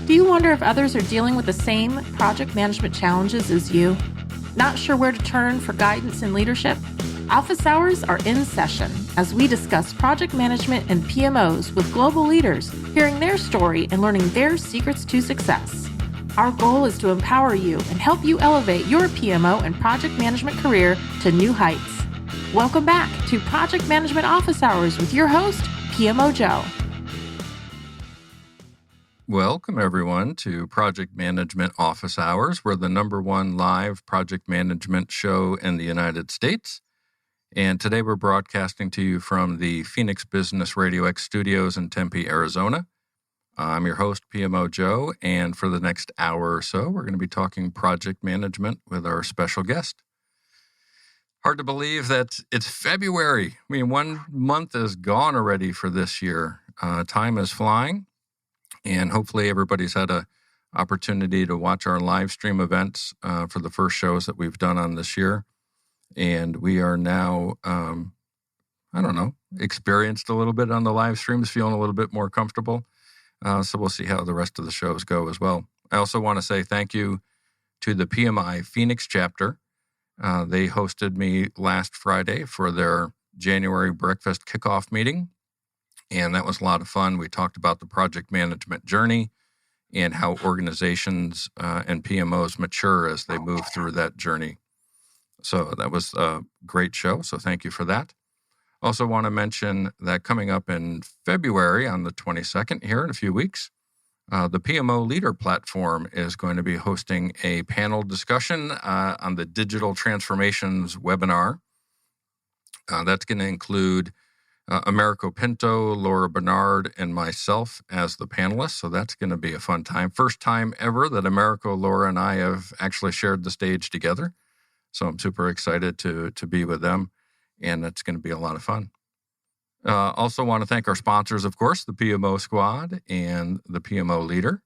Do you wonder if others are dealing with the same project management challenges as you? Not sure where to turn for guidance and leadership? Office hours are in session as we discuss project management and PMOs with global leaders, hearing their story and learning their secrets to success. Our goal is to empower you and help you elevate your PMO and project management career to new heights. Welcome back to Project Management Office Hours with your host, PMO Joe. Welcome, everyone, to Project Management Office Hours. We're the #1 live project management show in the United States. And today we're broadcasting to you from the Phoenix Business Radio X studios in Tempe, Arizona. I'm your host, PMO Joe, and for the next hour or so, we're going to be talking project management with our special guest. Hard to believe that it's February. I mean, 1 month is gone already for this year. Time is flying. And hopefully everybody's had an opportunity to watch our live stream events for the first shows that we've done on this year. And we are now, experienced a little bit on the live streams, feeling a little bit more comfortable. So we'll see how the rest of the shows go as well. I also want to say thank you to the PMI Phoenix chapter. They hosted me last Friday for their January breakfast kickoff meeting. And that was a lot of fun. We talked about the project management journey and how organizations and PMOs mature as they move through that journey. So that was a great show. So thank you for that. Also want to mention that coming up in February on the 22nd here in a few weeks, the PMO Leader Platform is going to be hosting a panel discussion on the Digital Transformations webinar. That's going to include Americo Pinto, Laura Bernard, and myself as the panelists. So that's going to be a fun time. First time ever that Americo, Laura, and I have actually shared the stage together. So I'm super excited to be with them, and it's going to be a lot of fun. Also want to thank our sponsors, of course, the PMO Squad and the PMO Leader.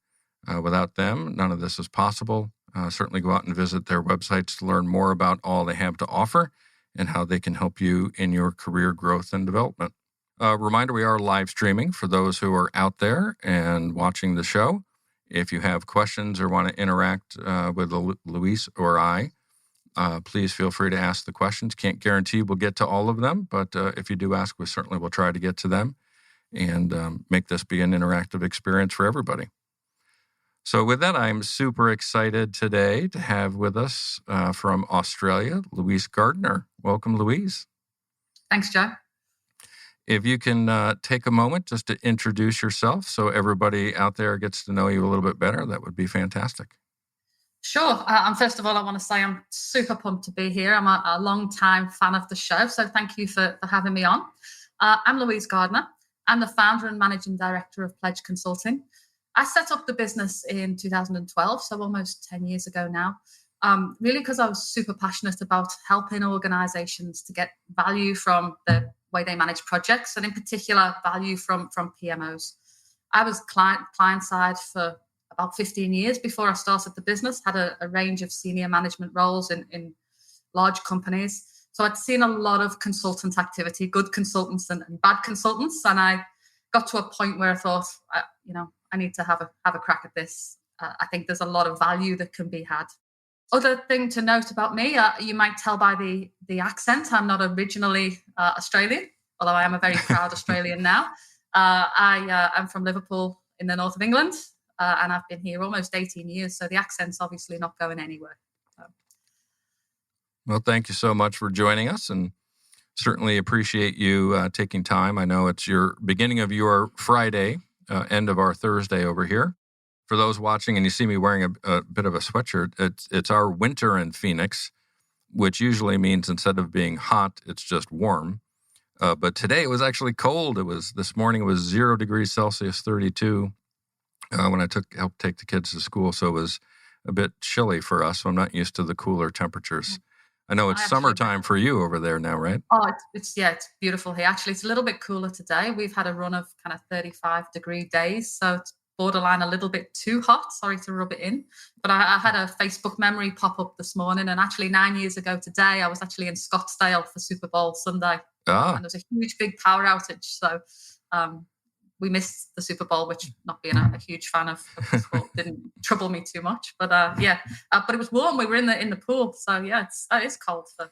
Without them, none of this is possible. Certainly go out and visit their websites to learn more about all they have to offer and how they can help you in your career growth and development. Reminder, we are live streaming for those who are out there and watching the show. If you have questions or want to interact with Louise or I, please feel free to ask the questions. Can't guarantee we'll get to all of them, but if you do ask, we certainly will try to get to them and make this be an interactive experience for everybody. So with that, I'm super excited today to have with us from Australia, Louise Gardner. Welcome, Louise. Thanks, Joe. If you can take a moment just to introduce yourself so everybody out there gets to know you a little bit better, that would be fantastic. Sure. And first of all, I want to say I'm super pumped to be here. I'm a long-time fan of the show, so thank you for having me on. I'm Louise Gardner. I'm the founder and managing director of Pledge Consulting. I set up the business in 2012, so almost 10 years ago now, really because I was super passionate about helping organizations to get value from the way they manage projects, and in particular, value from PMOs. I was client side for about 15 years before I started the business, had a range of senior management roles in large companies. So I'd seen a lot of consultant activity, good consultants and bad consultants, and I got to a point where I thought, I need to have a crack at this. I think there's a lot of value that can be had. Other thing to note about me, you might tell by the accent, I'm not originally Australian, although I am a very proud Australian now. I'm from Liverpool in the north of England, and I've been here almost 18 years, so the accent's obviously not going anywhere. Well, thank you so much for joining us, and certainly appreciate you taking time. I know it's your beginning of your Friday, end of our Thursday over here. For those watching, and you see me wearing a bit of a sweatshirt, it's our winter in Phoenix, which usually means instead of being hot, it's just warm. But today it was actually cold. This morning it was 0 degrees Celsius, 32, when I helped take the kids to school. So it was a bit chilly for us. So I'm not used to the cooler temperatures. I know it's summertime for you over there now, right? Oh, it's beautiful here. Actually, it's a little bit cooler today. We've had a run of kind of 35-degree days, so it's borderline a little bit too hot. Sorry to rub it in. But I had a Facebook memory pop up this morning, and actually 9 years ago today, I was actually in Scottsdale for Super Bowl Sunday. And there was a huge, big power outage. So we missed the Super Bowl, which, not being a huge fan of the sport, didn't trouble me too much. But but it was warm. We were in the pool, so yeah, it is cold for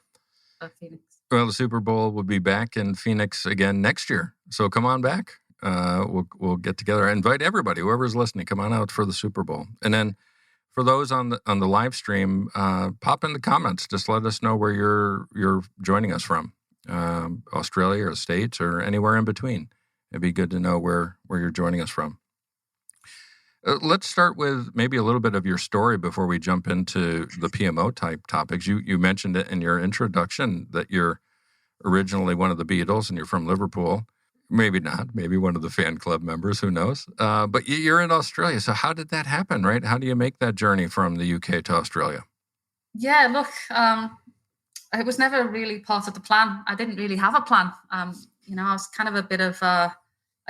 Phoenix. Well, the Super Bowl will be back in Phoenix again next year, so come on back. We'll get together. I invite everybody, whoever's listening, come on out for the Super Bowl. And then for those on the live stream, pop in the comments. Just let us know where you're joining us from, Australia or the States or anywhere in between. It'd be good to know where you're joining us from. Let's start with maybe a little bit of your story before we jump into the PMO type topics. You mentioned it in your introduction that you're originally one of the Beatles and you're from Liverpool. Maybe not. Maybe one of the fan club members. Who knows? But you're in Australia. So how did that happen, right? How do you make that journey from the UK to Australia? Yeah, look, it was never really part of the plan. I didn't really have a plan. I was kind of a bit of a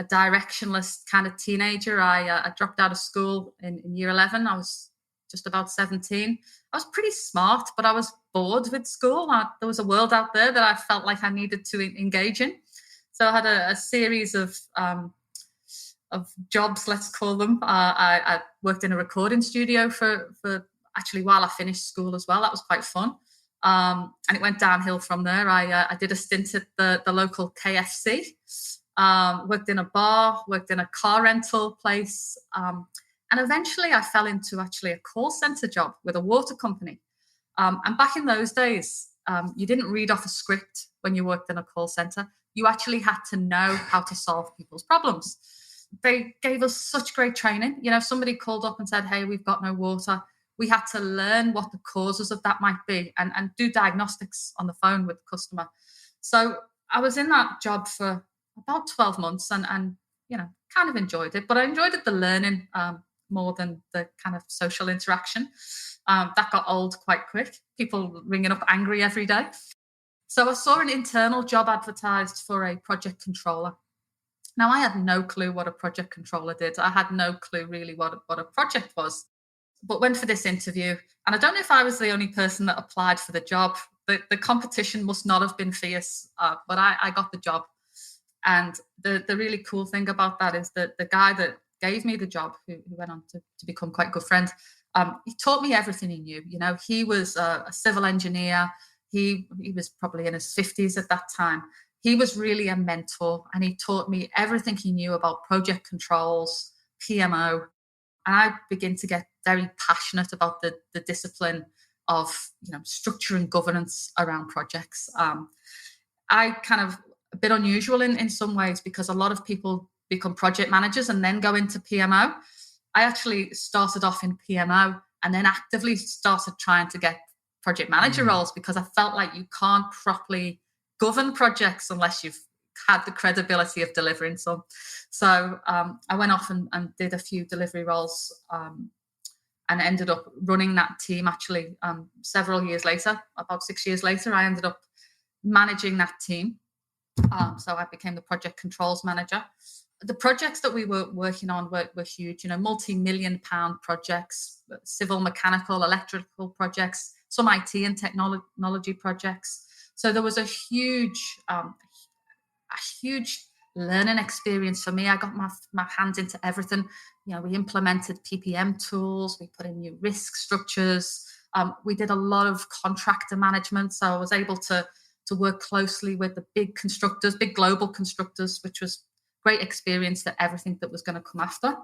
directionless kind of teenager. I dropped out of school in year 11. I was just about 17. I was pretty smart, but I was bored with school. There was a world out there that I felt like I needed to engage in. So I had a series of jobs, let's call them. I worked in a recording studio for actually while I finished school as well. That was quite fun. And it went downhill from there. I did a stint at the local KFC, worked in a bar, worked in a car rental place. And eventually I fell into actually a call center job with a water company. And back in those days, you didn't read off a script when you worked in a call center. You actually had to know how to solve people's problems. They gave us such great training. Somebody called up and said, hey, we've got no water. We had to learn what the causes of that might be and do diagnostics on the phone with the customer. So I was in that job for about 12 months and kind of enjoyed it. But I enjoyed the learning more than the kind of social interaction. That got old quite quick. People ringing up angry every day. So I saw an internal job advertised for a project controller. Now, I had no clue what a project controller did. I had no clue really what a project was, but went for this interview. And I don't know if I was the only person that applied for the job. The competition must not have been fierce, but I got the job. And the really cool thing about that is that the guy that gave me the job, who went on to become quite a good friend, he taught me everything he knew. He was a civil engineer. He was probably in his 50s at that time. He was really a mentor, and he taught me everything he knew about project controls, PMO. And I began to get very passionate about the discipline of structure and governance around projects. I kind of a bit unusual in some ways because a lot of people become project managers and then go into PMO. I actually started off in PMO and then actively started trying to get project manager roles because I felt like you can't properly govern projects unless you've had the credibility of delivering some. So I went off and did a few delivery roles and ended up running that team actually several years later. About 6 years later, I ended up managing that team. So I became the project controls manager. The projects that we were working on were huge, multi-million-pound projects, civil, mechanical, electrical projects, some IT and technology projects. So there was a huge learning experience for me. I got my hands into everything. We implemented PPM tools. We put in new risk structures. We did a lot of contractor management. So I was able to work closely with the big constructors, big global constructors, which was great experience for everything that was going to come after.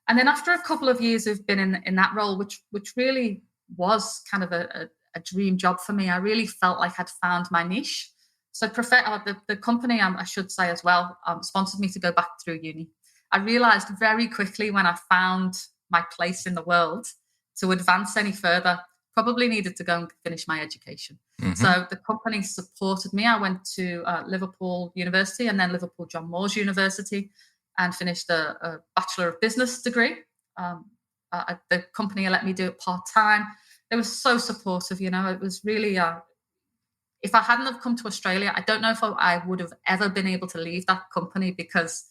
And then after a couple of years of being in that role, which really was kind of a dream job for me, I really felt like I'd found my niche. So the company, I should say as well, sponsored me to go back through uni. I realized very quickly when I found my place in the world, to advance any further, probably needed to go and finish my education. Mm-hmm. So the company supported me. I went to Liverpool University and then Liverpool John Moores University and finished a Bachelor of Business degree. The company let me do it part-time. They were so supportive, It was really, if I hadn't have come to Australia, I don't know if I would have ever been able to leave that company because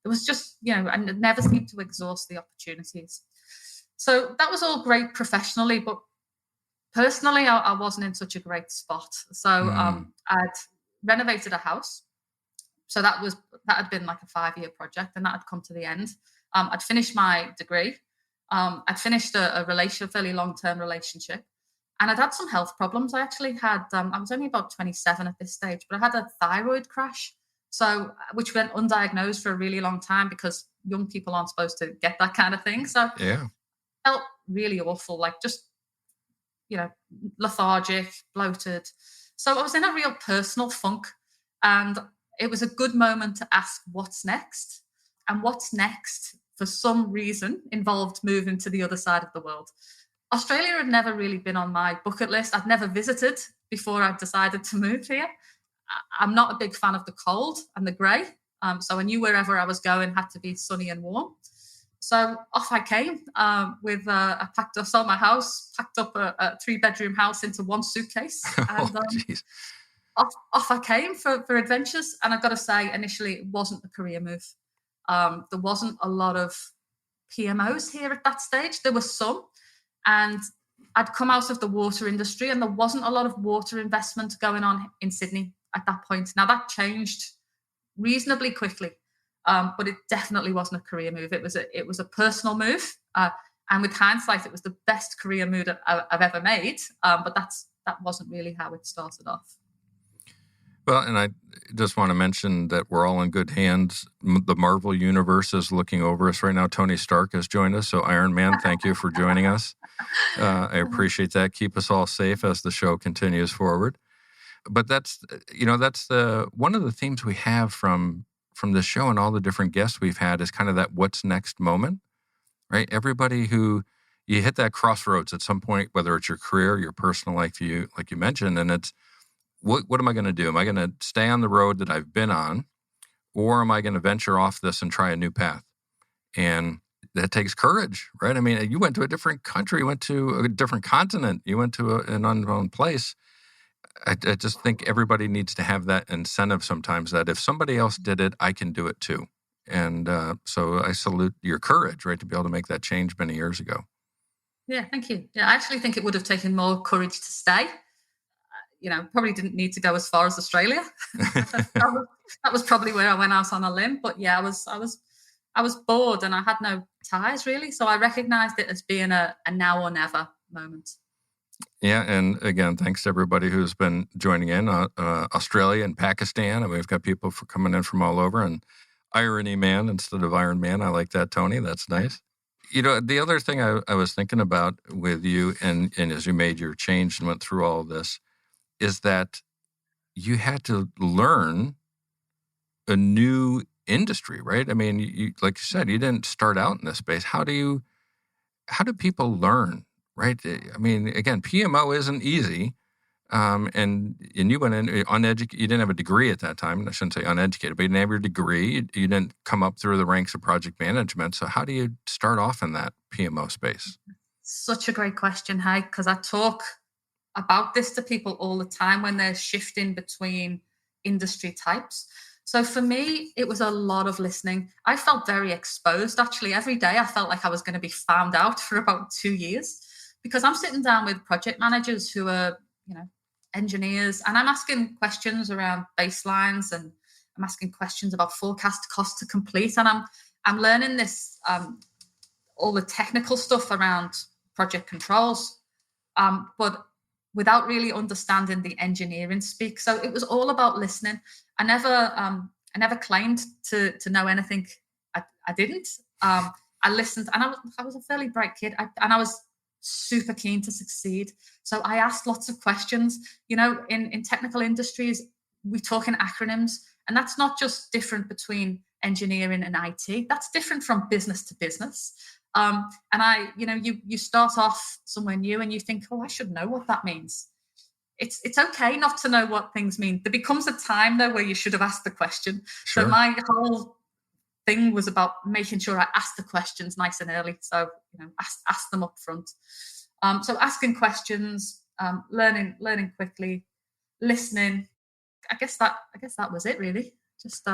it was just, I never seemed to exhaust the opportunities. So that was all great professionally, but personally, I wasn't in such a great spot. So I'd renovated a house, So that had been like a 5-year project, and that had come to the end. I'd finished my degree. I'd finished a fairly long-term relationship, and I'd had some health problems. I actually had, I was only about 27 at this stage, but I had a thyroid crash, which went undiagnosed for a really long time because young people aren't supposed to get that kind of thing. So Yeah. I felt really awful, like just, lethargic, bloated. So I was in a real personal funk, and it was a good moment to ask what's next. And what's next, for some reason, involved moving to the other side of the world. Australia had never really been on my bucket list. I'd never visited before I decided to move here. I'm not a big fan of the cold and the grey. So I knew wherever I was going had to be sunny and warm. So off I came I sold my house, packed up a 3-bedroom house into one suitcase. And off I came for adventures. And I've got to say, initially, it wasn't a career move. There wasn't a lot of PMOs here at that stage. There were some. And I'd come out of the water industry, and there wasn't a lot of water investment going on in Sydney at that point. Now, that changed reasonably quickly. But it definitely wasn't a career move. It was a personal move. And with hindsight, it was the best career move I've ever made. But that wasn't really how it started off. Well, and I just want to mention that we're all in good hands. The Marvel Universe is looking over us right now. Tony Stark has joined us. So Iron Man, thank you for joining us. I appreciate that. Keep us all safe as the show continues forward. But that's one of the themes we have from the show and all the different guests we've had is kind of that what's next moment, right? Everybody who you hit that crossroads at some point, whether it's your career, your personal life, like you mentioned, and it's, what am I going to do? Am I going to stay on the road that I've been on, or am I going to venture off this and try a new path? And that takes courage, right? I mean, you went to a different country, you went to a different continent, you went to an unknown place. I just think everybody needs to have that incentive sometimes that if somebody else did it, I can do it too. And so I salute your courage, right, to be able to make that change many years ago. Yeah, thank you. Yeah, I actually think it would have taken more courage to stay. Probably didn't need to go as far as Australia. that was probably where I went out on a limb. But yeah, I was bored and I had no ties really. So I recognized it as being a now or never moment. Yeah, and again, thanks to everybody who's been joining in, Australia and Pakistan, and we've got people coming in from all over, and Irony Man instead of Iron Man. I like that, Tony. That's nice. The other thing I was thinking about with you, and as you made your change and went through all of this, is that you had to learn a new industry, right? I mean, you, like you said, you didn't start out in this space. How do people learn? Right. I mean, again, PMO isn't easy. And you went in uneducated. You didn't have a degree at that time. I shouldn't say uneducated, but you didn't have your degree. You didn't come up through the ranks of project management. So how do you start off in that PMO space? Such a great question, Hey, because I talk about this to people all the time when they're shifting between industry types. So for me, it was a lot of listening. I felt very exposed. Actually, every day I felt like I was going to be found out for about 2 years. Because I'm sitting down with project managers who are, engineers, and I'm asking questions around baselines, and I'm asking questions about forecast cost to complete, and I'm learning this, all the technical stuff around project controls, but without really understanding the engineering speak. So it was all about listening. I never claimed to know anything. I didn't. I listened, and I was a fairly bright kid, and I was super keen to succeed. So I asked lots of questions. In technical industries, we talk in acronyms, and that's not just different between engineering and IT. That's different from business to business. And you start off somewhere new and you think, oh, I should know what that means. It's okay not to know what things mean. There becomes a time though where you should have asked the question. Sure. So my whole thing was about making sure I asked the questions nice and early. So, ask them up front. So asking questions, learning quickly, listening. I guess that was it really. Just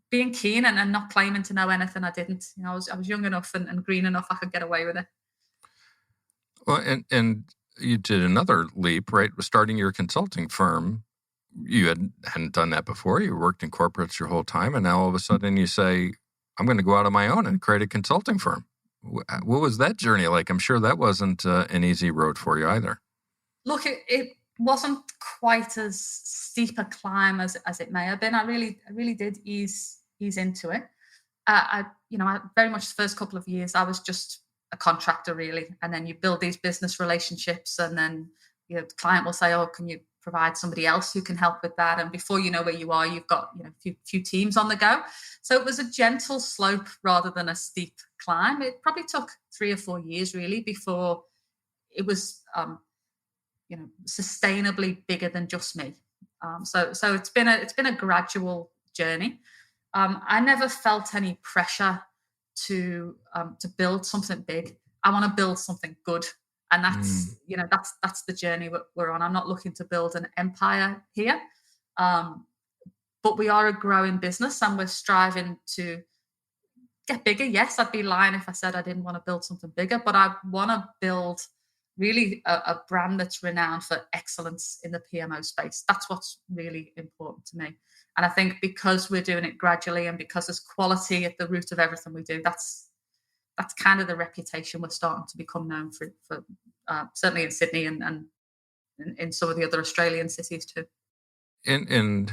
being keen and not claiming to know anything I didn't. I was young enough and green enough I could get away with it. Well, and you did another leap, right? Starting your consulting firm you hadn't done that before. You worked in corporates your whole time, and now all of a sudden you say, I'm going to go out on my own and create a consulting firm. What was that journey like? I'm sure that wasn't an easy road for you either. Look, it wasn't quite as steep a climb as it may have been. I really did ease into it. I very much the first couple of years, I was just a contractor really. And then you build these business relationships, and then the client will say, oh, can you provide somebody else who can help with that? And before you know where you are, you've got few teams on the go. So it was a gentle slope rather than a steep climb. It probably took 3 or 4 years really before it was sustainably bigger than just me. So it's been a gradual journey. I never felt any pressure to build something big. I want to build something good. And that's the journey we're on. I'm not looking to build an empire here, but we are a growing business and we're striving to get bigger. Yes, I'd be lying if I said I didn't want to build something bigger, but I want to build really a brand that's renowned for excellence in the PMO space. That's what's really important to me. And I think because we're doing it gradually and because there's quality at the root of everything we do, that's kind of the reputation we're starting to become known for certainly in Sydney and in some of the other Australian cities too. And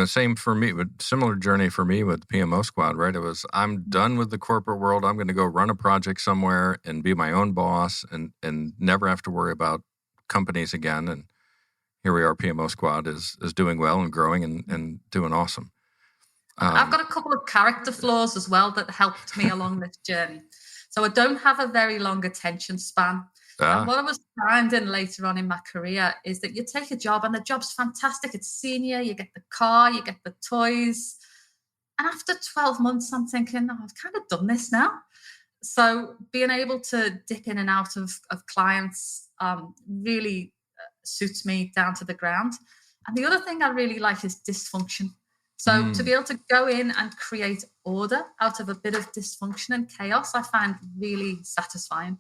same for me, but similar journey for me with PMO Squad, right? It was, I'm done with the corporate world. I'm going to go run a project somewhere and be my own boss and never have to worry about companies again. And here we are, PMO Squad is doing well and growing and doing awesome. I've got a couple of character flaws as well that helped me along this journey. So I don't have a very long attention span. And what I was finding later on in my career is that you take a job and the job's fantastic. It's senior, you get the car, you get the toys. And after 12 months, I'm thinking, I've kind of done this now. So being able to dip in and out of clients really suits me down to the ground. And the other thing I really like is dysfunction. So to be able to go in and create order out of a bit of dysfunction and chaos, I find really satisfying.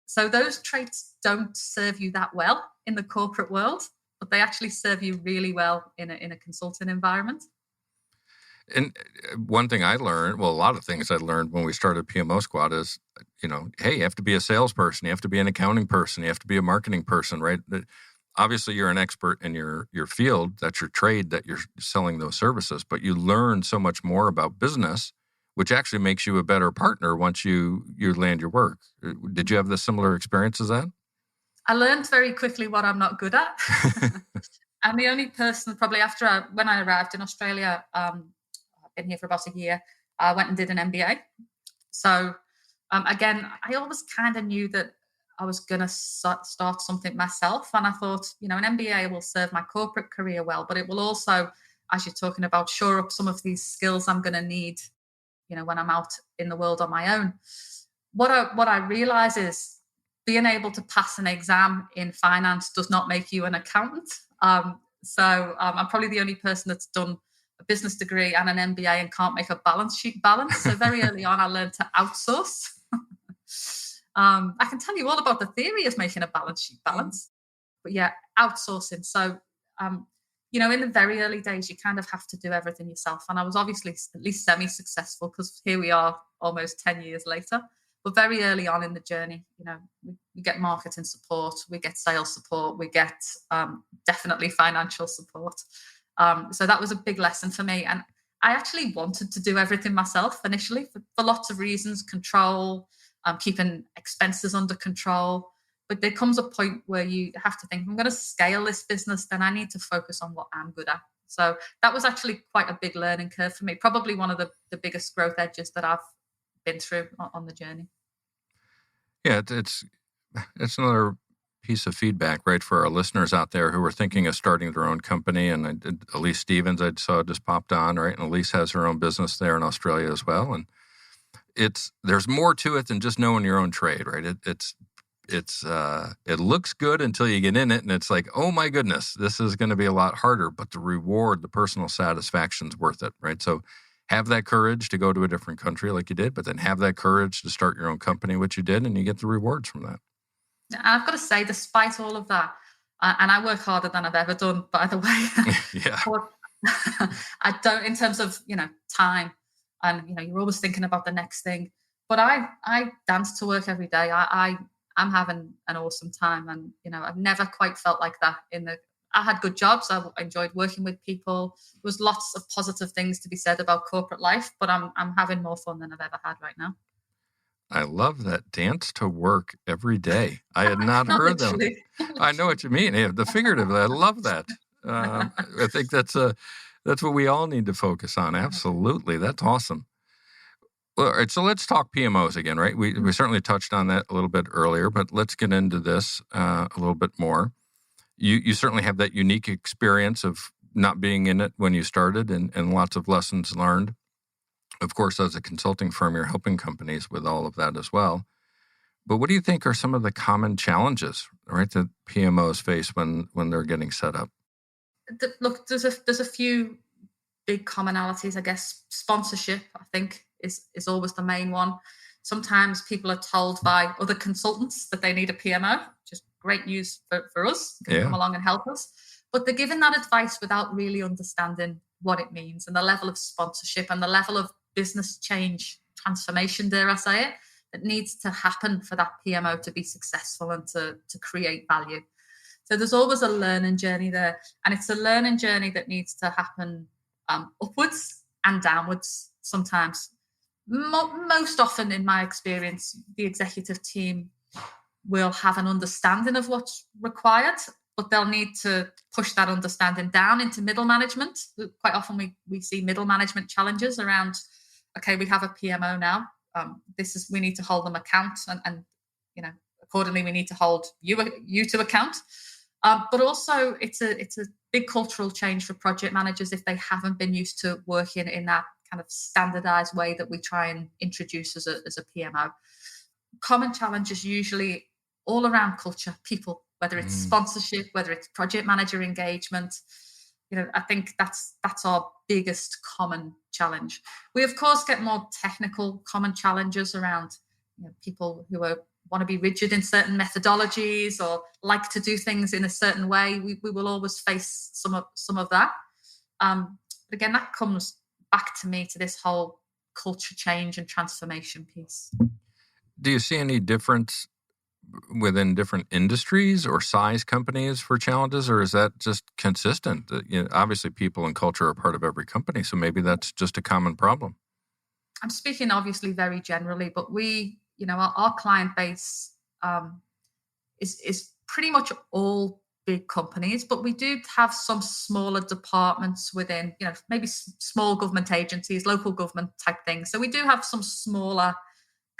So those traits don't serve you that well in the corporate world, but they actually serve you really well in a consulting environment. And one thing I learned, well, a lot of things I learned when we started PMO Squad is, hey, you have to be a salesperson, you have to be an accounting person, you have to be a marketing person, right? Obviously, you're an expert in your field. That's your trade that you're selling those services. But you learn so much more about business, which actually makes you a better partner once you land your work. Did you have the similar experience as that? I learned very quickly what I'm not good at. I'm the only person probably when I arrived in Australia, I've been here for about a year, I went and did an MBA. So again, I always kind of knew that I was going to start something myself. And I thought, an MBA will serve my corporate career well, but it will also, as you're talking about, shore up some of these skills I'm going to need, when I'm out in the world on my own. What I realize is being able to pass an exam in finance does not make you an accountant. So I'm probably the only person that's done a business degree and an MBA and can't make a balance sheet balance. So very early on, I learned to outsource. I can tell you all about the theory of making a balance sheet balance, but yeah, outsourcing. So, in the very early days, you kind of have to do everything yourself. And I was obviously at least semi-successful because here we are almost 10 years later. But very early on in the journey, we get marketing support, we get sales support, we get definitely financial support. So that was a big lesson for me. And I actually wanted to do everything myself initially for lots of reasons, control, keeping expenses under control. But there comes a point where you have to think, if I'm going to scale this business, then I need to focus on what I'm good at. So that was actually quite a big learning curve for me, probably one of the biggest growth edges that I've been through on the journey. Yeah, it's another piece of feedback, right, for our listeners out there who are thinking of starting their own company. And Elise Stevens, I saw just popped on, right? And Elise has her own business there in Australia as well. And there's more to it than just knowing your own trade, right? It looks good until you get in it, and it's like, oh my goodness, this is going to be a lot harder. But the reward, the personal satisfaction's worth it, right? So have that courage to go to a different country like you did, but then have that courage to start your own company, which you did, and you get the rewards from that. And I've got to say, despite all of that, And I work harder than I've ever done, by the way. Yeah. But I don't, in terms of, time, and, you're always thinking about the next thing. But I dance to work every day. I'm having an awesome time. And, I've never quite felt like that I had good jobs. I enjoyed working with people. There was lots of positive things to be said about corporate life, but I'm having more fun than I've ever had right now. I love that, dance to work every day. I had not Not heard that. literally. I know what you mean. Yeah, the figurative. I love that. I think that's what we all need to focus on. Absolutely. That's awesome. Well, all right, so let's talk PMOs again, right? We certainly touched on that a little bit earlier, but let's get into this a little bit more. You certainly have that unique experience of not being in it when you started and lots of lessons learned. Of course, as a consulting firm, you're helping companies with all of that as well. But what do you think are some of the common challenges, right, that PMOs face when they're getting set up? Look, there's a few big commonalities, I guess. Sponsorship, I think, is always the main one. Sometimes people are told by other consultants that they need a PMO, which is great news for us. Can come along and help us. But they're giving that advice without really understanding what it means and the level of sponsorship and the level of business change, transformation, dare I say it, that needs to happen for that PMO to be successful and to create value. So there's always a learning journey there. And it's a learning journey that needs to happen upwards and downwards sometimes. Most often, in my experience, the executive team will have an understanding of what's required, but they'll need to push that understanding down into middle management. Quite often we see middle management challenges around, okay, we have a PMO now. We need to hold them account and accordingly we need to hold you to account. But also it's a big cultural change for project managers if they haven't been used to working in that kind of standardized way that we try and introduce as a PMO. Common challenges usually all around culture, people, whether it's sponsorship, whether it's project manager engagement. I think that's our biggest common challenge. We of course get more technical common challenges around people who want to be rigid in certain methodologies or like to do things in a certain way. We will always face some of that. But again, that comes back to this whole culture change and transformation piece. Do you see any difference within different industries or size companies for challenges, or is that just consistent? Obviously, people and culture are part of every company, so maybe that's just a common problem. I'm speaking obviously very generally, but our client base is pretty much all big companies, but we do have some smaller departments within, maybe small government agencies, local government type things. So we do have some smaller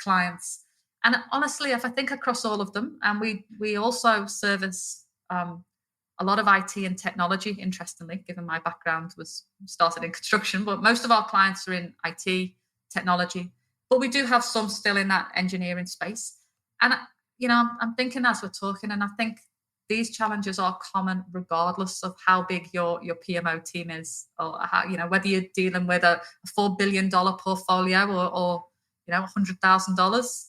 clients. And honestly, if I think across all of them, and we also service a lot of IT and technology, interestingly, given my background was started in construction, but most of our clients are in IT, technology, but we do have some still in that engineering space. And, I'm thinking as we're talking, and I think these challenges are common regardless of how big your PMO team is, or how, whether you're dealing with a $4 billion portfolio or $100,000.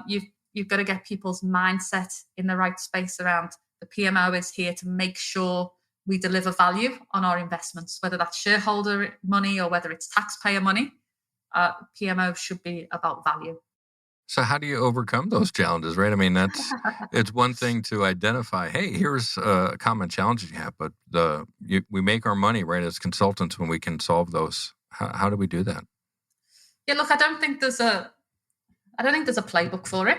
You've got to get people's mindset in the right space around the PMO is here to make sure we deliver value on our investments, whether that's shareholder money or whether it's taxpayer money. PMO should be about value. So how do you overcome those challenges, right? I mean, it's one thing to identify, hey, here's a common challenge you have, but we make our money, right, as consultants when we can solve those. How do we do that? Yeah, look, I don't think there's a playbook for it.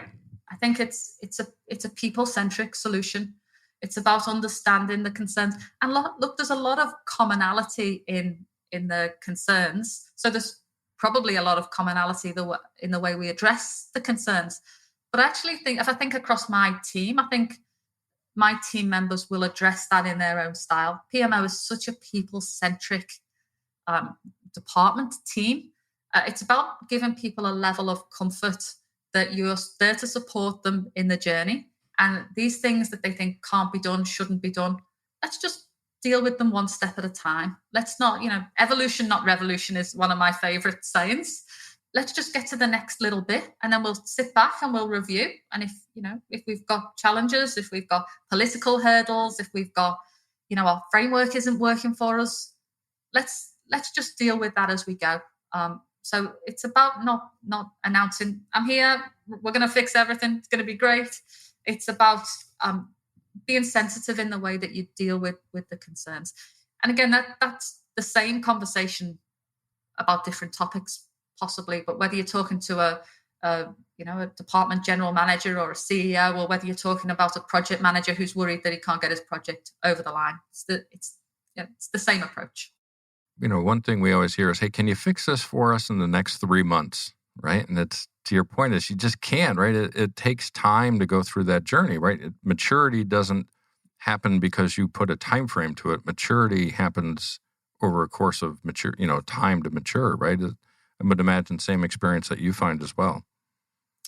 I think it's a people-centric solution. It's about understanding the concerns. And look, there's a lot of commonality in the concerns. So there's probably a lot of commonality in the way we address the concerns. But I actually think, if I think across my team, I think my team members will address that in their own style. PMO is such a people-centric department, team. It's about giving people a level of comfort that you're there to support them in the journey. And these things that they think can't be done, shouldn't be done, let's just deal with them one step at a time. Let's not, evolution, not revolution is one of my favorite sayings. let's just get to the next little bit, and then we'll sit back and we'll review. And if we've got challenges, if we've got political hurdles, if we've got, our framework isn't working for us, let's just deal with that as we go. So it's about not announcing, I'm here, we're going to fix everything, it's going to be great. It's about being sensitive in the way that you deal with the concerns. And again, that's the same conversation about different topics, possibly, but whether you're talking to a department general manager or a CEO, or whether you're talking about a project manager who's worried that he can't get his project over the line, it's the same approach. One thing we always hear is, hey, can you fix this for us in the next 3 months, right? And it's, to your point, is you just can't, right? It takes time to go through that journey, right? Maturity doesn't happen because you put a time frame to it. Maturity happens over a course of time to mature, right? I would imagine same experience that you find as well.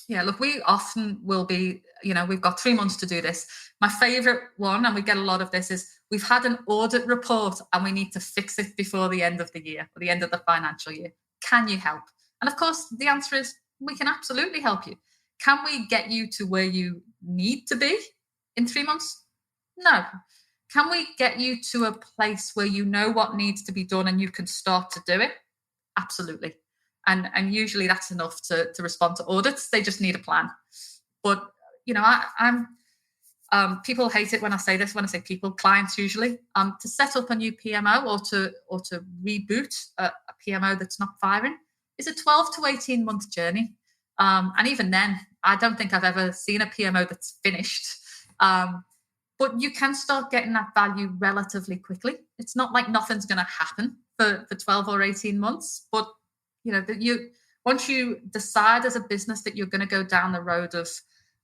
Yeah, look, we often will be, we've got 3 months to do this. My favorite one, and we get a lot of this, is we've had an audit report and we need to fix it before the end of the year, or the end of the financial year. Can you help? And of course, the answer is we can absolutely help you. Can we get you to where you need to be in 3 months? No. Can we get you to a place where you know what needs to be done and you can start to do it? Absolutely. And usually that's enough to respond to audits. They just need a plan. But, people hate it when I say this, when I say people, clients usually, to set up a new PMO or to reboot a PMO that's not firing is a 12 to 18 month journey. And even then, I don't think I've ever seen a PMO that's finished. But you can start getting that value relatively quickly. It's not like nothing's going to happen for 12 or 18 months, but once you decide as a business that you're going to go down the road of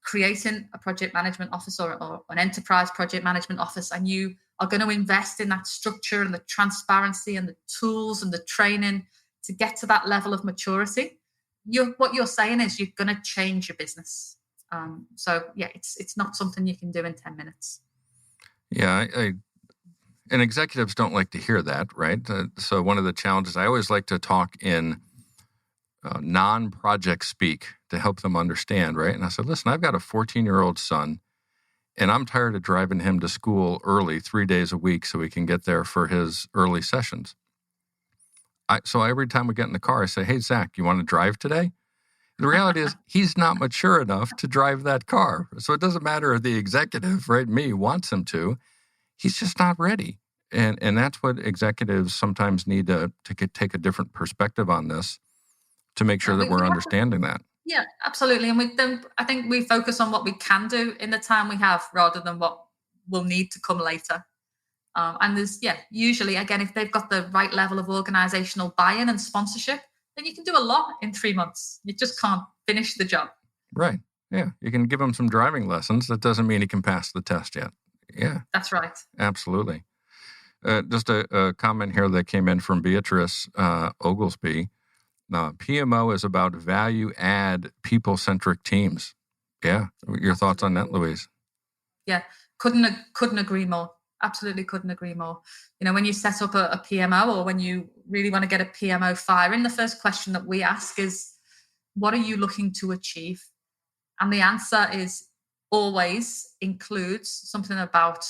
creating a project management office or an enterprise project management office, and you are going to invest in that structure and the transparency and the tools and the training to get to that level of maturity, what you're saying is you're going to change your business. It's not something you can do in 10 minutes. Yeah, and executives don't like to hear that, right? So one of the challenges, I always like to talk in non-project speak to help them understand, right? And I said, listen, I've got a 14-year-old son, and I'm tired of driving him to school early 3 days a week so he can get there for his early sessions. So every time we get in the car, I say, hey, Zach, you want to drive today? The reality is he's not mature enough to drive that car. So it doesn't matter if the executive, right, me, wants him to. He's just not ready. And that's what executives sometimes need to take a different perspective on this to make sure that we're understanding that. Yeah, absolutely. And I think we focus on what we can do in the time we have rather than what will need to come later. And there's, usually, again, if they've got the right level of organizational buy-in and sponsorship, then you can do a lot in 3 months. You just can't finish the job. Right. Yeah. You can give him some driving lessons. That doesn't mean he can pass the test yet. Yeah. That's right. Absolutely. Just a comment here that came in from Beatrice Oglesby. PMO is about value-add, people-centric teams. Yeah. Your thoughts on that, Louise? Yeah. Couldn't agree more. Absolutely couldn't agree more. When you set up a PMO, or when you really want to get a PMO firing, the first question that we ask is, what are you looking to achieve? And the answer is always includes something about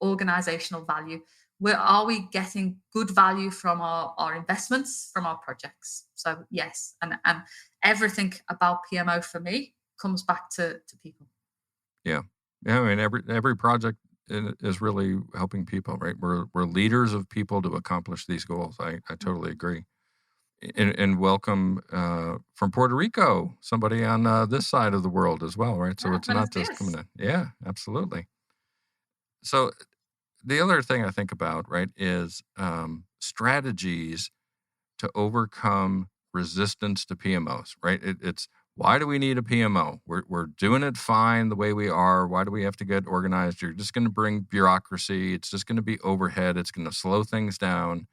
organizational value. Where are we getting good value from our investments, from our projects? So yes, and everything about PMO for me comes back to people. Yeah. I mean, every project is really helping people, right? We're leaders of people to accomplish these goals. I totally agree. And welcome from Puerto Rico, somebody on this side of the world as well, right? So it's not just coming in. Yeah, absolutely. So the other thing I think about, right, is strategies to overcome resistance to PMOs, right? It's why do we need a PMO? We're doing it fine the way we are. Why do we have to get organized? You're just going to bring bureaucracy. It's just going to be overhead. It's going to slow things down.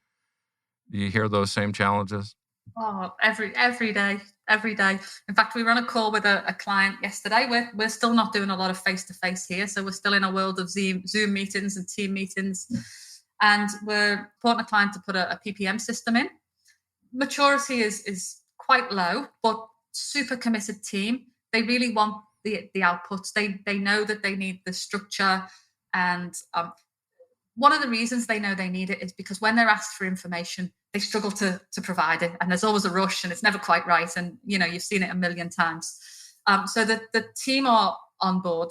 Do you hear those same challenges? Oh, every day. In fact, we were on a call with a client yesterday. We're still not doing a lot of face-to-face here. So we're still in a world of Zoom meetings and team meetings. And we're supporting a client to put a PPM system in. Maturity is quite low, but super committed team. They really want the outputs. They know that they need the structure. And one of the reasons they know they need it is because when they're asked for information, they struggle to provide it. And there's always a rush and it's never quite right. And, you've seen it a million times. So the team are on board.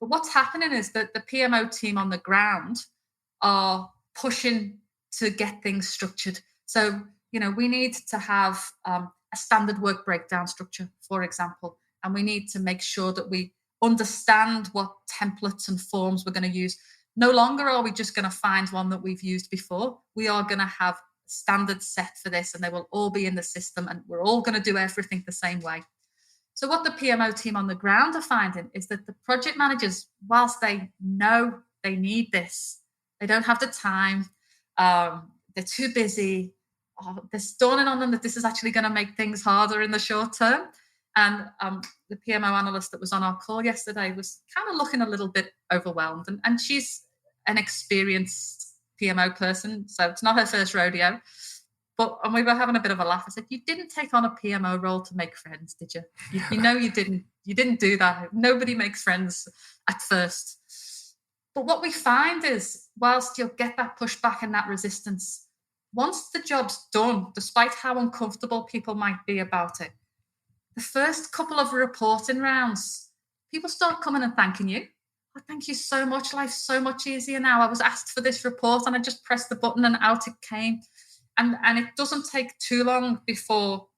But what's happening is that the PMO team on the ground are pushing to get things structured. So, we need to have a standard work breakdown structure, for example, and we need to make sure that we understand what templates and forms we're going to use. No longer are we just going to find one that we've used before. We are going to have standards set for this, and they will all be in the system, and we're all going to do everything the same way. So what the PMO team on the ground are finding is that the project managers, whilst they know they need this, they don't have the time. They're too busy. It's dawning on them that this is actually going to make things harder in the short term. And the PMO analyst that was on our call yesterday was kind of looking a little bit overwhelmed. And she's an experienced PMO person, so it's not her first rodeo. And we were having a bit of a laugh. I said, "You didn't take on a PMO role to make friends, did you? You didn't. You didn't do that. Nobody makes friends at first." But what we find is, whilst you'll get that pushback and that resistance, once the job's done, despite how uncomfortable people might be about it, the first couple of reporting rounds, people start coming and thanking you. "Oh, thank you so much. Life's so much easier now. I was asked for this report and I just pressed the button and out it came." And it doesn't take too long before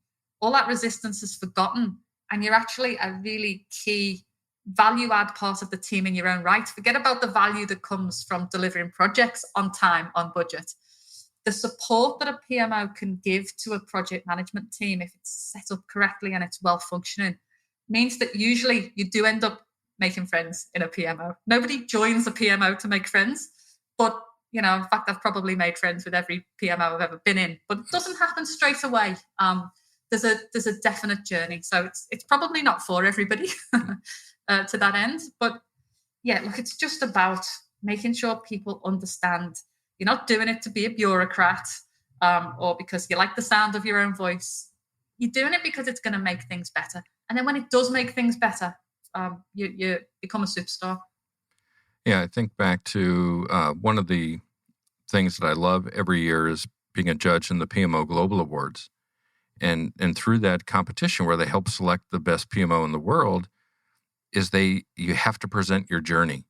all that resistance is forgotten and you're actually a really key value add part of the team in your own right. Forget about the value that comes from delivering projects on time, on budget. The support that a PMO can give to a project management team, if it's set up correctly and it's well functioning, means that usually you do end up making friends in a PMO. Nobody joins a PMO to make friends, but in fact, I've probably made friends with every PMO I've ever been in, but it doesn't happen straight away. There's a definite journey. So it's probably not for everybody to that end. But yeah, look, it's just about making sure people understand you're not doing it to be a bureaucrat or because you like the sound of your own voice. You're doing it because it's going to make things better. And then when it does make things better, you become a superstar. Yeah, I think back to one of the things that I love every year is being a judge in the PMO Global Awards. And through that competition where they help select the best PMO in the world, you have to present your journey.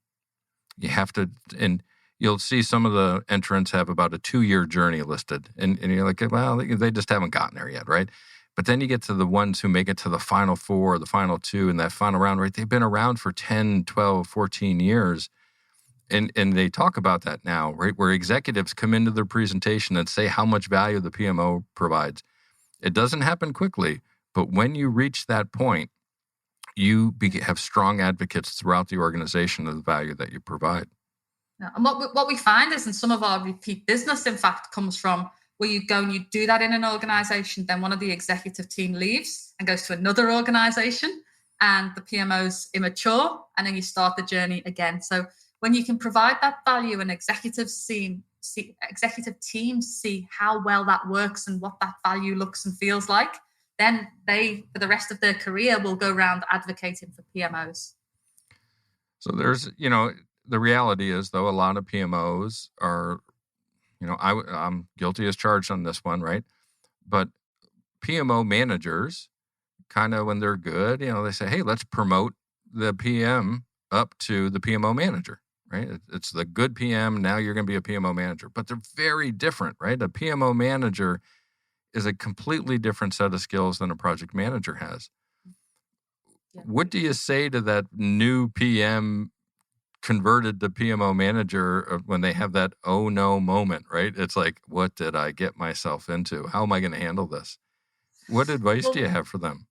You have to, and you'll see some of the entrants have about a 2-year journey listed. And you're like, well, they just haven't gotten there yet, right? But then you get to the ones who make it to the final 4, the final 2 in that final round, right? They've been around for 10, 12, 14 years. And they talk about that now, right? Where executives come into their presentation and say how much value the PMO provides. It doesn't happen quickly, but when you reach that point, you have strong advocates throughout the organization of the value that you provide. Yeah. And what we find is in some of our repeat business, in fact, comes from where you go and you do that in an organization, then one of the executive team leaves and goes to another organization and the PMO's immature, and then you start the journey again. So when you can provide that value and executive teams see how well that works and what that value looks and feels like, then they, for the rest of their career, will go around advocating for PMOs. So there's, the reality is, though, a lot of PMOs are, I'm guilty as charged on this one, right? But PMO managers, kind of when they're good, they say, hey, let's promote the PM up to the PMO manager. Right? It's the good PM. Now you're going to be a PMO manager, but they're very different, right? A PMO manager is a completely different set of skills than a project manager has. Yeah. What do you say to that new PM converted to PMO manager when they have that oh no moment, right? It's like, what did I get myself into? How am I going to handle this? What advice do you have for them?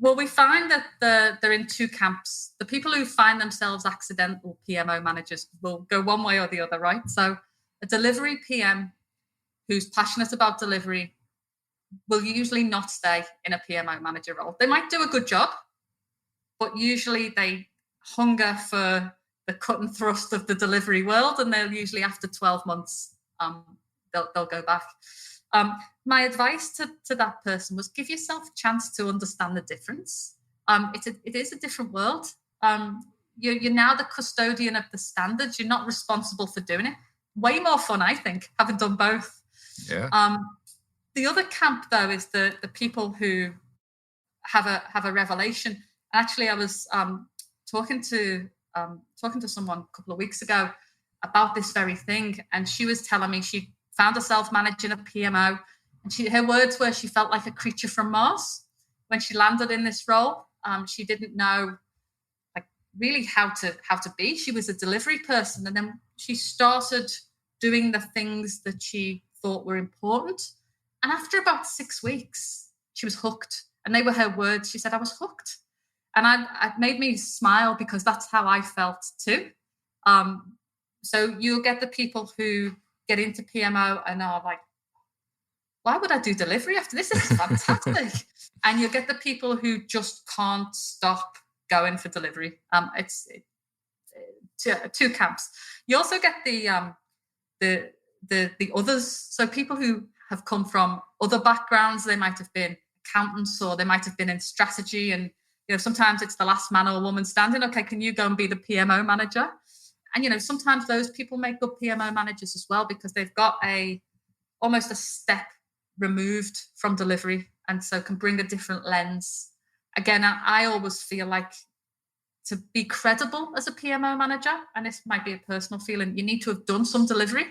Well, we find that they're in two camps. The people who find themselves accidental PMO managers will go one way or the other, right? So a delivery PM who's passionate about delivery will usually not stay in a PMO manager role. They might do a good job, but usually they hunger for the cut and thrust of the delivery world, and they'll usually, after 12 months, they'll go back. My advice to that person was give yourself a chance to understand the difference. It is a different world. You're now the custodian of the standards. You're not responsible for doing it. Way more fun, I think, having done both. Yeah. The other camp, though, is the people who have a revelation. Actually, I was talking to someone a couple of weeks ago about this very thing, and she was telling me she found herself managing a PMO, and her words were she felt like a creature from Mars when she landed in this role. She didn't know like really how to be. She was a delivery person, and then she started doing the things that she thought were important. And after about 6 weeks, she was hooked. And they were her words. She said, I was hooked. And it made me smile because that's how I felt too. So you'll get the people who get into PMO and are like, why would I do delivery after this? This is fantastic. And you'll get the people who just can't stop going for delivery. It's two camps. You also get the others. So people who have come from other backgrounds. They might have been accountants, or they might have been in strategy. And sometimes it's the last man or woman standing. Okay, can you go and be the PMO manager? And sometimes those people make good PMO managers as well because they've got almost a step removed from delivery, and so can bring a different lens. Again, I always feel like to be credible as a PMO manager, and this might be a personal feeling, you need to have done some delivery.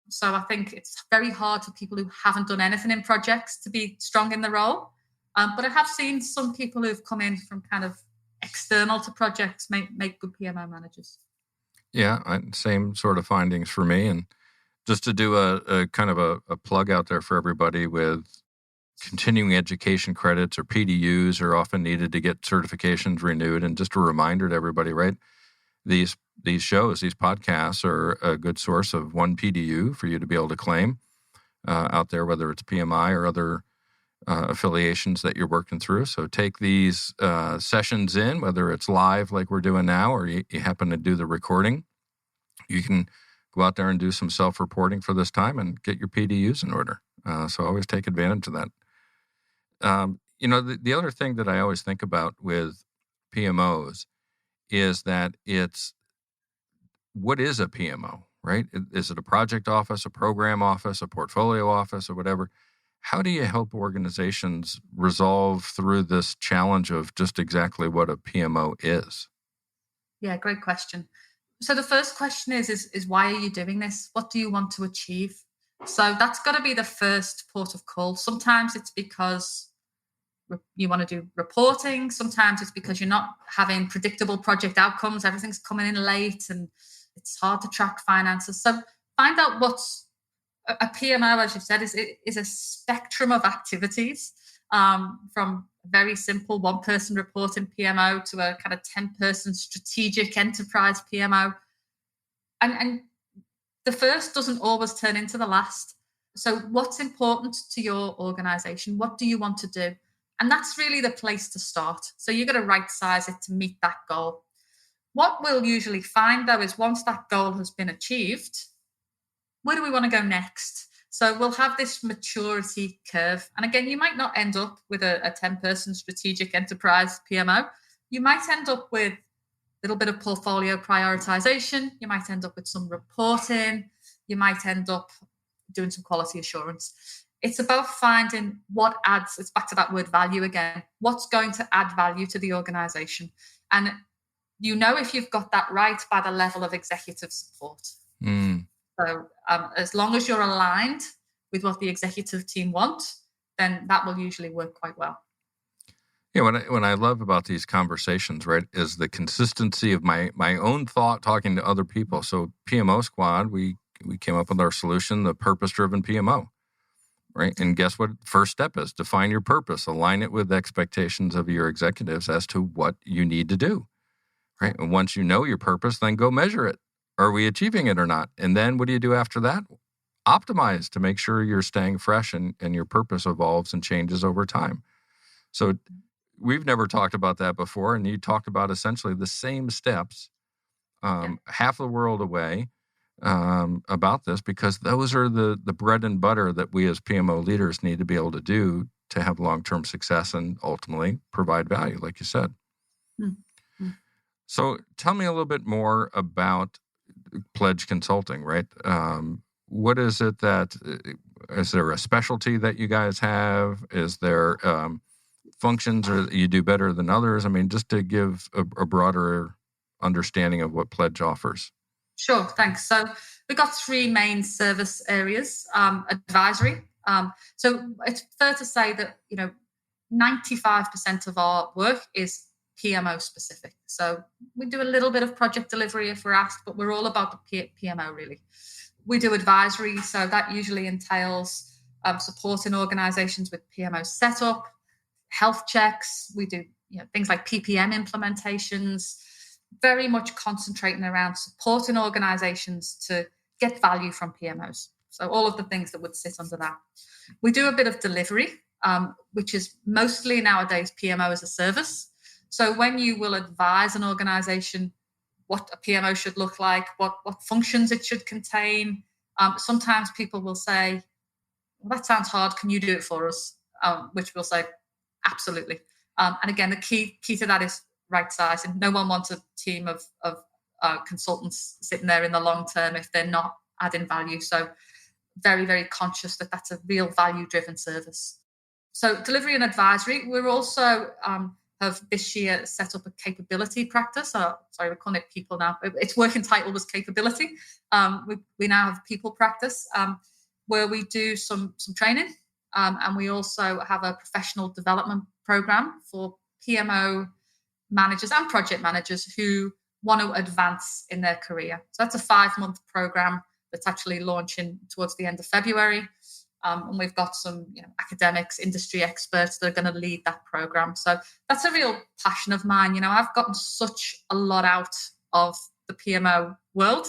So I think it's very hard for people who haven't done anything in projects to be strong in the role. But I have seen some people who've come in from kind of external to projects make good PMO managers. Yeah, same sort of findings for me. And just to do a kind of a plug out there for everybody with continuing education credits, or PDUs, are often needed to get certifications renewed. And just a reminder to everybody, right? These shows, these podcasts are a good source of one PDU for you to be able to claim out there, whether it's PMI or other affiliations that you're working through. So take these sessions in, whether it's live like we're doing now, or you happen to do the recording. You can go out there and do some self-reporting for this time and get your PDUs in order. So always take advantage of that. The other thing that I always think about with PMOs is that what is a PMO, right? Is it a project office, a program office, a portfolio office, or whatever? How do you help organizations resolve through this challenge of just exactly what a PMO is? Yeah, great question. So the first question is why are you doing this? What do you want to achieve? So that's got to be the first port of call. Sometimes it's because you want to do reporting. Sometimes it's because you're not having predictable project outcomes. Everything's coming in late and it's hard to track finances. So find out what's a PMO, as you've said, is a spectrum of activities, from very simple one-person reporting PMO to a kind of 10-person strategic enterprise PMO. And the first doesn't always turn into the last. So what's important to your organization? What do you want to do? And that's really the place to start. So you've got to right size it to meet that goal. What we'll usually find, though, is once that goal has been achieved, where do we want to go next? So we'll have this maturity curve. And again, you might not end up with a 10-person strategic enterprise PMO. You might end up with a little bit of portfolio prioritization. You might end up with some reporting. You might end up doing some quality assurance. It's about finding what adds, it's back to that word value again, what's going to add value to the organization. And if you've got that right by the level of executive support. So as long as you're aligned with what the executive team want, then that will usually work quite well. Yeah, what I love about these conversations, right, is the consistency of my own thought talking to other people. So PMO Squad, we came up with our solution, the purpose-driven PMO, right? And guess what? First step is define your purpose, align it with expectations of your executives as to what you need to do, right? And once you know your purpose, then go measure it. Are we achieving it or not? And then what do you do after that? Optimize to make sure you're staying fresh and your purpose evolves and changes over time. So we've never talked about that before. And you talked about essentially the same steps, half the world away, about this, because those are the bread and butter that we as PMO leaders need to be able to do to have long-term success and ultimately provide value, like you said. Mm-hmm. So tell me a little bit more about Pledge Consulting, right? What is it that, is there a specialty that you guys have? Is there functions or you do better than others? I mean, just to give a broader understanding of what Pledge offers. Sure, thanks. So we've got three main service areas. Advisory. So it's fair to say that 95% of our work is PMO specific. So we do a little bit of project delivery if we're asked, but we're all about the PMO really. We do advisory, so that usually entails supporting organizations with PMO setup, health checks. We do things like PPM implementations, very much concentrating around supporting organizations to get value from PMOs. So all of the things that would sit under that. We do a bit of delivery, which is mostly nowadays PMO as a service. So when you will advise an organization what a PMO should look like, what functions it should contain, sometimes people will say, well, that sounds hard. Can you do it for us? Which we'll say, absolutely. And again, the key to that is right size. And no one wants a team of consultants sitting there in the long term if they're not adding value. So very, very conscious that that's a real value-driven service. So delivery and advisory. We're also have this year set up a capability practice. Sorry, we're calling it people now. Its working title was capability. We now have people practice where we do some training. And we also have a professional development program for PMO managers and project managers who want to advance in their career. So that's a 5-month program that's actually launching towards the end of February. And we've got some academics, industry experts that are going to lead that program. So that's a real passion of mine. I've gotten such a lot out of the PMO world.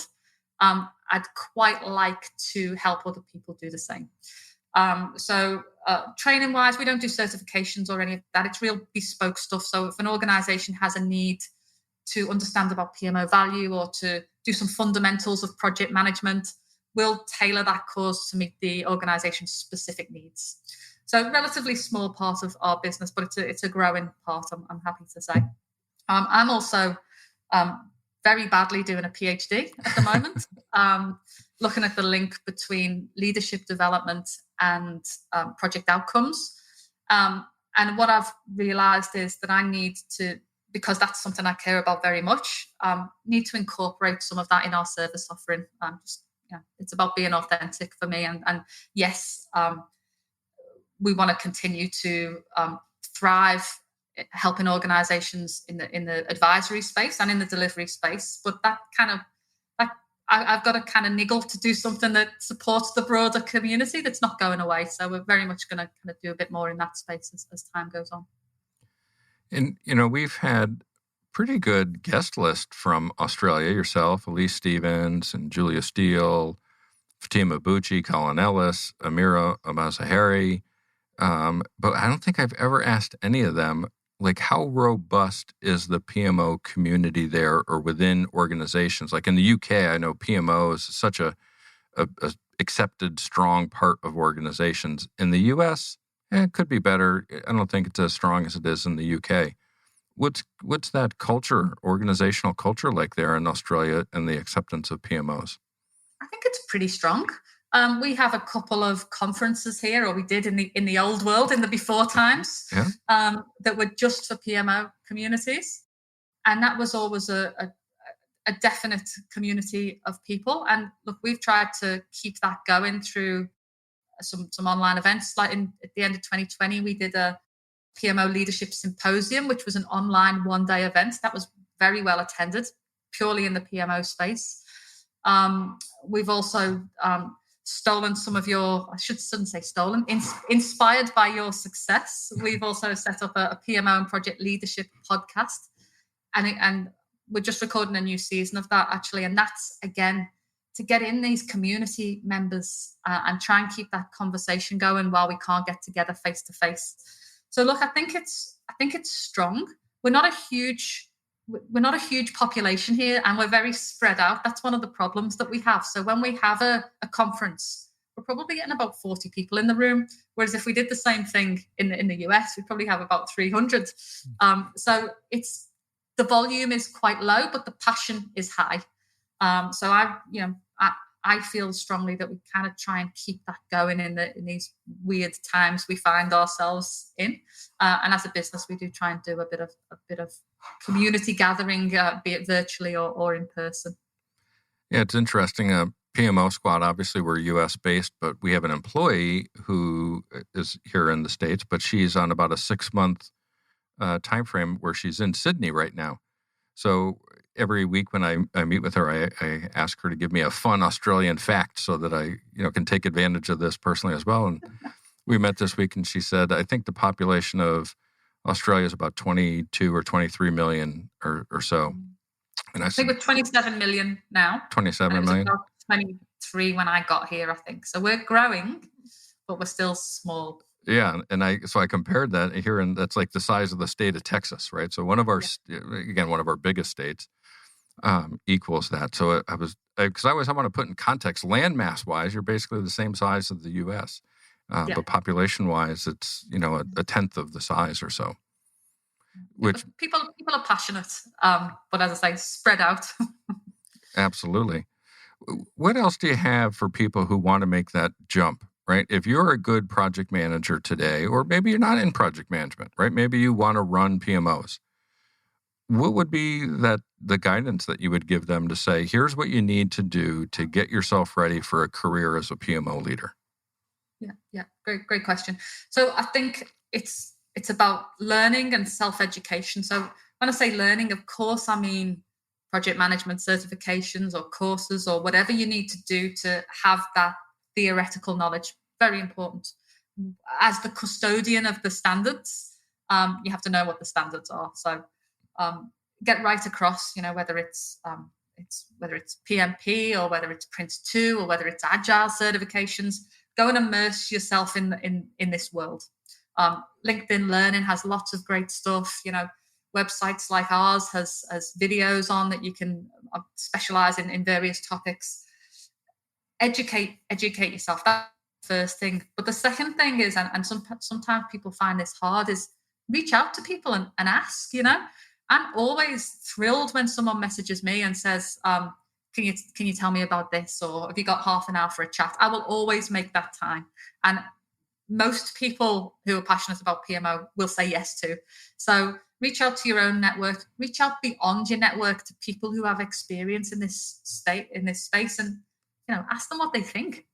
I'd quite like to help other people do the same. So training-wise, we don't do certifications or any of that. It's real bespoke stuff. So if an organization has a need to understand about PMO value or to do some fundamentals of project management, we'll tailor that course to meet the organization's specific needs. So relatively small part of our business, but it's a growing part, I'm happy to say. I'm also very badly doing a PhD at the moment, looking at the link between leadership development and project outcomes. And what I've realized is that I need to, because that's something I care about very much, need to incorporate some of that in our service offering. It's about being authentic for me. And yes, we want to continue to thrive helping organizations in the advisory space and in the delivery space. But I've got to kind of niggle to do something that supports the broader community that's not going away. So we're very much going to kind of do a bit more in that space as time goes on. And, we've had pretty good guest list from Australia, yourself, Elise Stevens and Julia Steele, Fatima Bucci, Colin Ellis, Amira Amazahari. But I don't think I've ever asked any of them, like, how robust is the PMO community there or within organizations? Like in the UK, I know PMO is such a accepted, strong part of organizations. In the US, it could be better. I don't think it's as strong as it is in the UK. What's that culture, organizational culture like there in Australia and the acceptance of PMOs? I think it's pretty strong. We have a couple of conferences here, or we did in the old world, in the before times, that were just for PMO communities. And that was always a definite community of people. And look, we've tried to keep that going through some online events. Like at the end of 2020, we did a PMO Leadership Symposium, which was an online 1-day event that was very well attended, purely in the PMO space. We've also stolen some of your, I shouldn't say stolen, inspired by your success. We've also set up a PMO and project leadership podcast. And we're just recording a new season of that, actually. And that's, again, to get in these community members and try and keep that conversation going while we can't get together face to face. So look, I think it's strong. We're not a huge we're not a huge population here, and we're very spread out. That's one of the problems that we have. So when we have a conference, we're probably getting about 40 people in the room. Whereas if we did the same thing in the US, we'd probably have about 300. So the volume is quite low, but the passion is high. So I feel strongly that we kind of try and keep that going in these weird times we find ourselves in. And as a business, we do try and do a bit of community gathering, be it virtually or in person. Yeah, it's interesting. PMO Squad, obviously we're US based, but we have an employee who is here in the States, but she's on about a 6-month time frame where she's in Sydney right now. So every week when I meet with her, I ask her to give me a fun Australian fact so that I can take advantage of this personally as well. And we met this week, and she said, I think the population of Australia is about 22 or 23 million or so. And I think we're 27 million now. 27 million? About 23 when I got here, I think. So we're growing, but we're still small. Yeah, and I compared that here, and that's like the size of the state of Texas, right? So one of our biggest states equals that. So because I always want to put in context, landmass wise, you're basically the same size as the U.S., but population wise, it's a tenth of the size or so. Which people are passionate, but as I say, spread out. Absolutely. What else do you have for people who want to make that jump? Right? If you're a good project manager today, or maybe you're not in project management, right? Maybe you want to run PMOs. What would be the guidance that you would give them to say, here's what you need to do to get yourself ready for a career as a PMO leader? Yeah. Great question. So I think it's about learning and self-education. So when I say learning, of course, I mean project management certifications or courses or whatever you need to do to have that theoretical knowledge. Very important. As the custodian of the standards, you have to know what the standards are. So get right across, whether it's PMP or whether it's Prince 2 or whether it's Agile certifications. Go and immerse yourself in this world. LinkedIn Learning has lots of great stuff. Websites like ours has videos on that you can specialize in various topics. Educate yourself. That's the first thing. But the second thing is, and sometimes people find this hard, is reach out to people and ask. I'm always thrilled when someone messages me and says, can you tell me about this? Or have you got half an hour for a chat? I will always make that time. And most people who are passionate about PMO will say yes to. So reach out to your own network, reach out beyond your network to people who have experience in this space, and ask them what they think.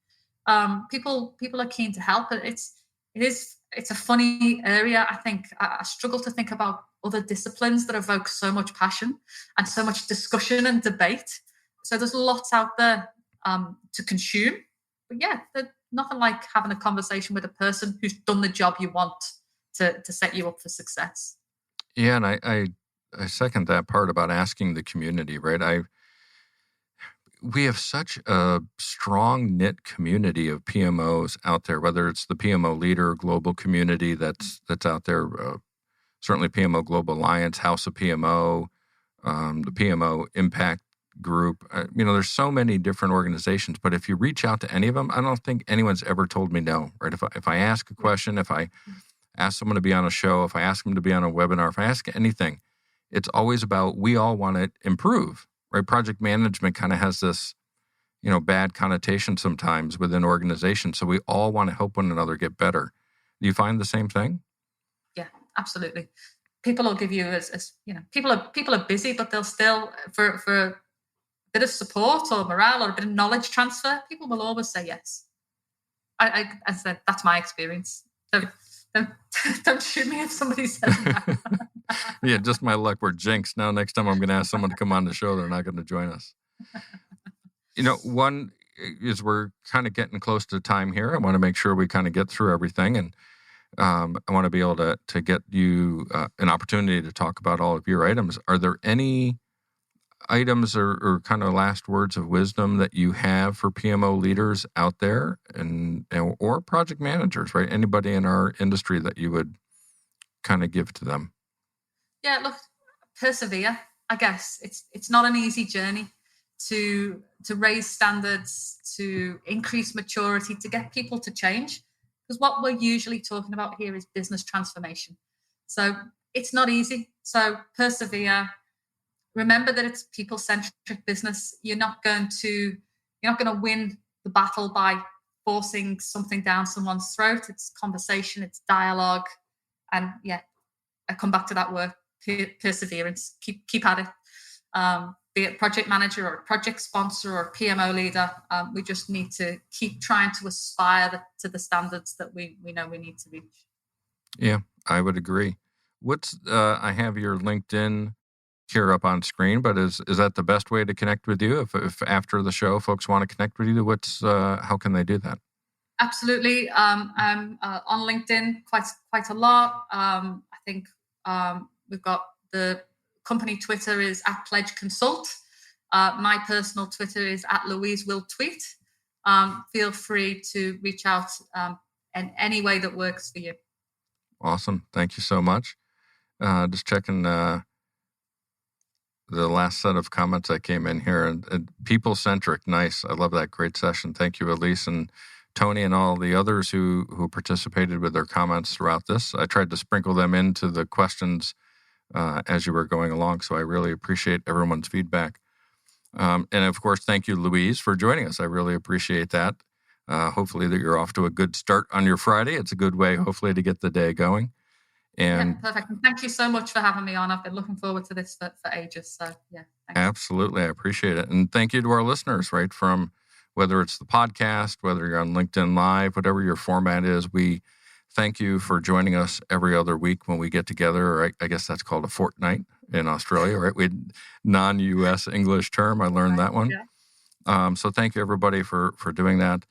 People are keen to help, but it's a funny area. I think I struggle to think about other disciplines that evoke so much passion and so much discussion and debate. So there's lots out there to consume. But yeah, there's nothing like having a conversation with a person who's done the job you want to set you up for success. Yeah, and I second that part about asking the community, right? We have such a strong knit community of PMOs out there, whether it's the PMO leader global community that's out there, certainly PMO Global Alliance, House of PMO, the PMO Impact Group. There's so many different organizations, but if you reach out to any of them, I don't think anyone's ever told me no, right? If I ask a question, if I ask someone to be on a show, if I ask them to be on a webinar, if I ask anything, it's always about we all want to improve. Right, project management kind of has this, bad connotation sometimes within organizations. So we all want to help one another get better. Do you find the same thing? Yeah, absolutely. People will give you as people are busy, but they'll still for a bit of support or morale or a bit of knowledge transfer. People will always say yes. I said that's my experience. Don't shoot me if somebody says that. Yeah, just my luck. We're jinxed. Now next time I'm going to ask someone to come on the show, they're not going to join us. One is we're kind of getting close to time here. I want to make sure we kind of get through everything. And I want to be able to get you an opportunity to talk about all of your items. Are there any items or kind of last words of wisdom that you have for PMO leaders out there or project managers, right? Anybody in our industry that you would kind of give to them? Yeah, look, persevere. I guess it's not an easy journey to raise standards, to increase maturity, to get people to change. Because what we're usually talking about here is business transformation. So it's not easy. So persevere. Remember that it's people-centric business. You're not going to win the battle by forcing something down someone's throat. It's conversation, it's dialogue, and I come back to that word, perseverance. Keep at it. Be it project manager or project sponsor or PMO leader, we just need to keep trying to aspire to the standards that we know we need to reach. Yeah, I would agree. I have your LinkedIn here up on screen, but is that the best way to connect with you? If after the show folks want to connect with you, how can they do that? Absolutely. I'm on LinkedIn quite a lot. I think we've got the company Twitter is @PledgeConsult. My personal Twitter is @LouiseWillTweet. Feel free to reach out in any way that works for you. Awesome. Thank you so much. Just checking the last set of comments that came in here. And people-centric, nice. I love that. Great session. Thank you, Elise and Tony and all the others who participated with their comments throughout this. I tried to sprinkle them into the questions as you were going along, so I really appreciate everyone's feedback. And of course, thank you, Louise, for joining us. I really appreciate that. Hopefully that you're off to a good start on your Friday. It's a good way, hopefully, to get the day going. And perfect. And thank you so much for having me on. I've been looking forward to this for ages. So, thanks. Absolutely. I appreciate it. And thank you to our listeners, right? From whether it's the podcast, whether you're on LinkedIn Live, whatever your format is, we thank you for joining us every other week when we get together. Or I guess that's called a fortnight in Australia, right? We had non-US English term. I learned that one. Yeah. So thank you, everybody, for doing that.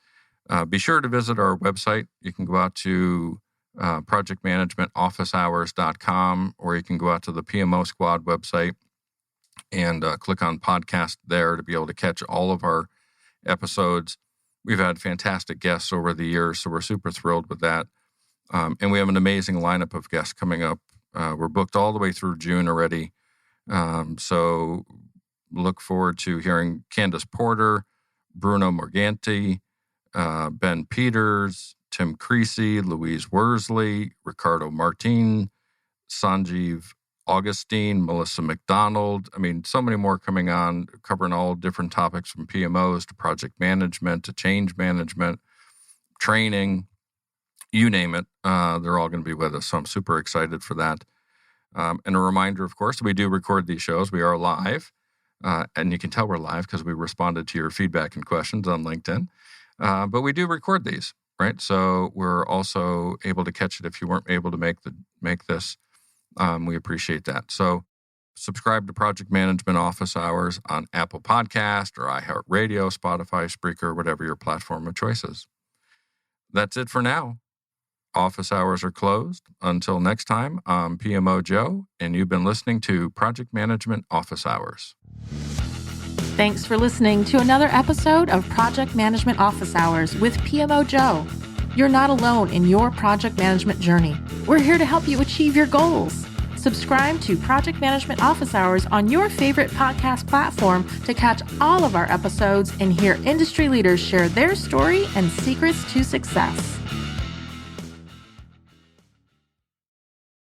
Be sure to visit our website. You can go out to projectmanagementofficehours.com, or you can go out to the PMO Squad website and click on podcast there to be able to catch all of our episodes. We've had fantastic guests over the years, so we're super thrilled with that. And we have an amazing lineup of guests coming up. We're booked all the way through June already. So look forward to hearing Candace Porter, Bruno Morganti, Ben Peters, Tim Creasy, Louise Worsley, Ricardo Martin, Sanjeev Augustine, Melissa McDonald. I mean, so many more coming on, covering all different topics from PMOs to project management to change management, training, you name it. They're all going to be with us. So I'm super excited for that. And a reminder, of course, we do record these shows. We are live. And you can tell we're live because we responded to your feedback and questions on LinkedIn. But we do record these, right? So we're also able to catch it if you weren't able to make this. We appreciate that. So subscribe to Project Management Office Hours on Apple Podcast or iHeartRadio, Spotify, Spreaker, whatever your platform of choice is. That's it for now. Office hours are closed. Until next time, I'm PMO Joe, and you've been listening to Project Management Office Hours. Thanks for listening to another episode of Project Management Office Hours with PMO Joe. You're not alone in your project management journey. We're here to help you achieve your goals. Subscribe to Project Management Office Hours on your favorite podcast platform to catch all of our episodes and hear industry leaders share their story and secrets to success.